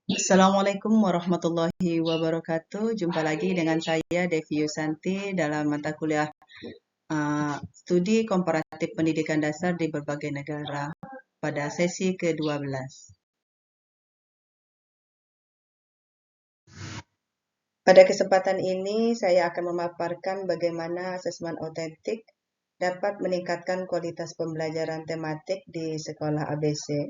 Assalamualaikum warahmatullahi wabarakatuh. Jumpa lagi dengan saya Devi Yusanti dalam mata kuliah Studi Komparatif Pendidikan Dasar di Berbagai Negara pada sesi ke-12. Pada kesempatan ini saya akan memaparkan bagaimana asesmen otentik dapat meningkatkan kualitas pembelajaran tematik di sekolah ABC.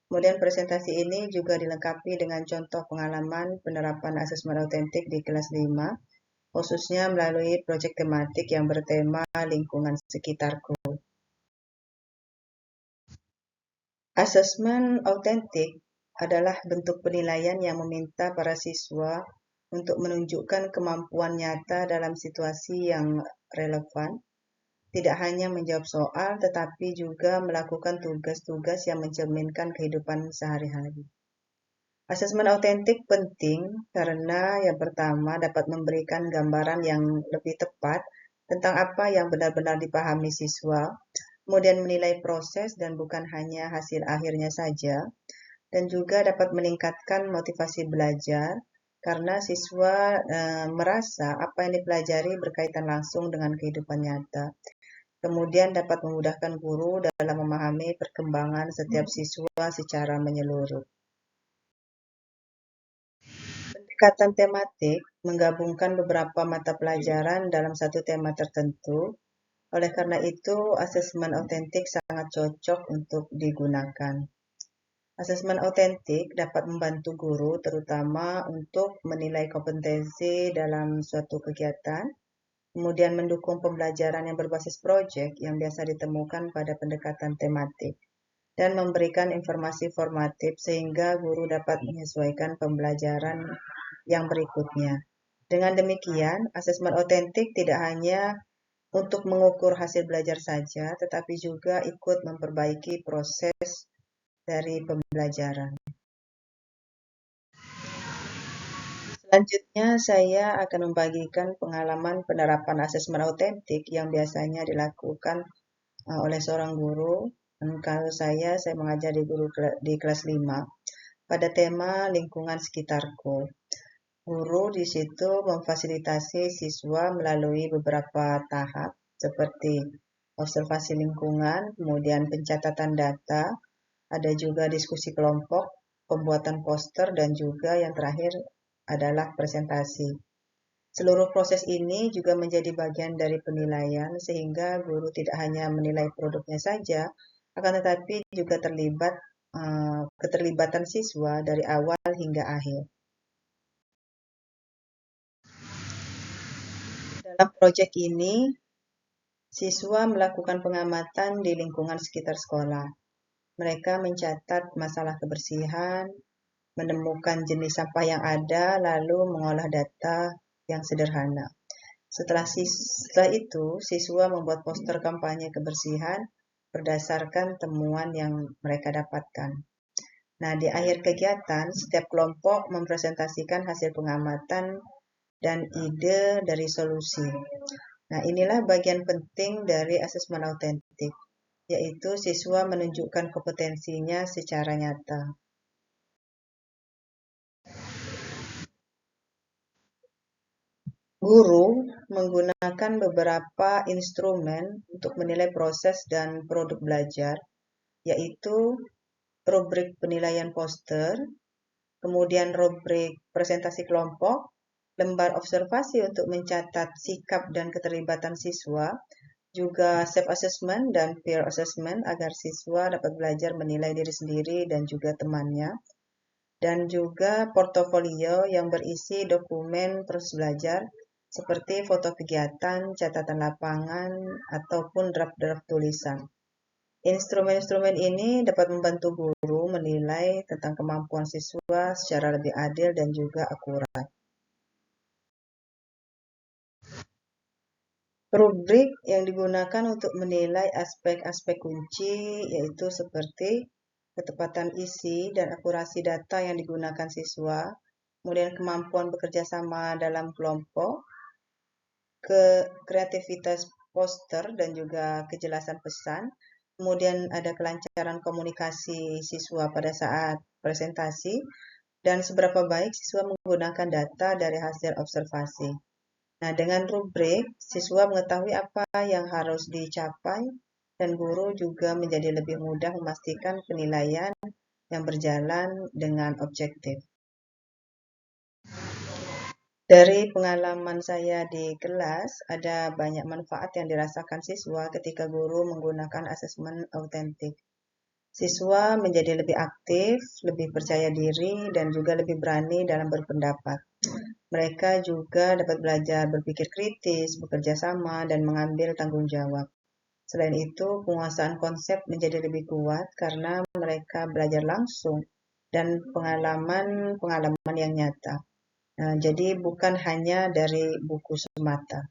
Kemudian presentasi ini juga dilengkapi dengan contoh pengalaman penerapan asesmen otentik di kelas 5, khususnya melalui proyek tematik yang bertema lingkungan sekitarku. Asesmen autentik adalah bentuk penilaian yang meminta para siswa untuk menunjukkan kemampuan nyata dalam situasi yang relevan, tidak hanya menjawab soal, tetapi juga melakukan tugas-tugas yang mencerminkan kehidupan sehari-hari. Asesmen autentik penting karena yang pertama dapat memberikan gambaran yang lebih tepat tentang apa yang benar-benar dipahami siswa, kemudian menilai proses dan bukan hanya hasil akhirnya saja, dan juga dapat meningkatkan motivasi belajar karena siswa merasa apa yang dipelajari berkaitan langsung dengan kehidupan nyata. Kemudian dapat memudahkan guru dalam memahami perkembangan setiap siswa secara menyeluruh. Pendekatan tematik menggabungkan beberapa mata pelajaran dalam satu tema tertentu. Oleh karena itu, asesmen autentik sangat cocok untuk digunakan. Asesmen autentik dapat membantu guru terutama untuk menilai kompetensi dalam suatu kegiatan, kemudian mendukung pembelajaran yang berbasis proyek yang biasa ditemukan pada pendekatan tematik, dan memberikan informasi formatif sehingga guru dapat menyesuaikan pembelajaran yang berikutnya. Dengan demikian, asesmen otentik tidak hanya untuk mengukur hasil belajar saja, tetapi juga ikut memperbaiki proses dari pembelajaran. Selanjutnya, saya akan membagikan pengalaman penerapan asesmen autentik yang biasanya dilakukan oleh seorang guru. Kalau saya mengajar di kelas 5 pada tema lingkungan sekitarku. Guru di situ memfasilitasi siswa melalui beberapa tahap seperti observasi lingkungan, kemudian pencatatan data, ada juga diskusi kelompok, pembuatan poster, dan juga yang terakhir adalah presentasi. Seluruh proses ini juga menjadi bagian dari penilaian sehingga guru tidak hanya menilai produknya saja, akan tetapi juga keterlibatan siswa dari awal hingga akhir. Dalam proyek ini, siswa melakukan pengamatan di lingkungan sekitar sekolah. Mereka mencatat masalah kebersihan, menemukan jenis sampah yang ada, lalu mengolah data yang sederhana. Setelah itu, siswa membuat poster kampanye kebersihan berdasarkan temuan yang mereka dapatkan. Nah, di akhir kegiatan, setiap kelompok mempresentasikan hasil pengamatan dan ide dari solusi. Nah, inilah bagian penting dari asesmen autentik, yaitu siswa menunjukkan kompetensinya secara nyata. Guru menggunakan beberapa instrumen untuk menilai proses dan produk belajar, yaitu rubrik penilaian poster, kemudian rubrik presentasi kelompok, lembar observasi untuk mencatat sikap dan keterlibatan siswa, juga self-assessment dan peer assessment agar siswa dapat belajar menilai diri sendiri dan juga temannya, dan juga portofolio yang berisi dokumen proses belajar seperti foto kegiatan, catatan lapangan, ataupun draft-draft tulisan. Instrumen-instrumen ini dapat membantu guru menilai tentang kemampuan siswa secara lebih adil dan juga akurat. Rubrik yang digunakan untuk menilai aspek-aspek kunci yaitu seperti ketepatan isi dan akurasi data yang digunakan siswa, kemudian kemampuan bekerja sama dalam kelompok, kreativitas poster dan juga kejelasan pesan, kemudian ada kelancaran komunikasi siswa pada saat presentasi, dan seberapa baik siswa menggunakan data dari hasil observasi. Nah, dengan rubrik, siswa mengetahui apa yang harus dicapai dan guru juga menjadi lebih mudah memastikan penilaian yang berjalan dengan objektif. Dari pengalaman saya di kelas, ada banyak manfaat yang dirasakan siswa ketika guru menggunakan asesmen autentik. Siswa menjadi lebih aktif, lebih percaya diri, dan juga lebih berani dalam berpendapat. Mereka juga dapat belajar berpikir kritis, bekerja sama, dan mengambil tanggung jawab. Selain itu, penguasaan konsep menjadi lebih kuat karena mereka belajar langsung dan pengalaman-pengalaman yang nyata. Nah, jadi bukan hanya dari buku semata.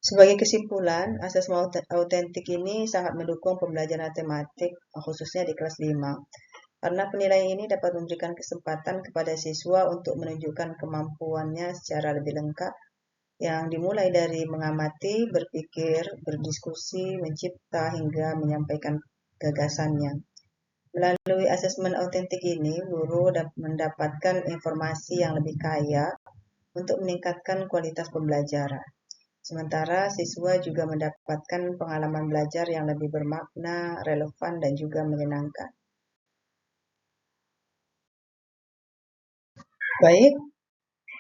Sebagai kesimpulan, asesmen autentik ini sangat mendukung pembelajaran matematik, khususnya di kelas 5. Karena penilaian ini dapat memberikan kesempatan kepada siswa untuk menunjukkan kemampuannya secara lebih lengkap, yang dimulai dari mengamati, berpikir, berdiskusi, mencipta, hingga menyampaikan gagasannya. Melalui asesmen autentik ini, guru mendapatkan informasi yang lebih kaya untuk meningkatkan kualitas pembelajaran. Sementara siswa juga mendapatkan pengalaman belajar yang lebih bermakna, relevan, dan juga menyenangkan. Baik,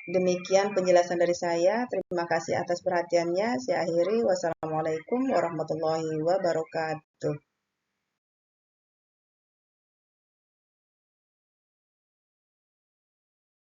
demikian penjelasan dari saya. Terima kasih atas perhatiannya. Saya akhiri. Wassalamualaikum warahmatullahi wabarakatuh.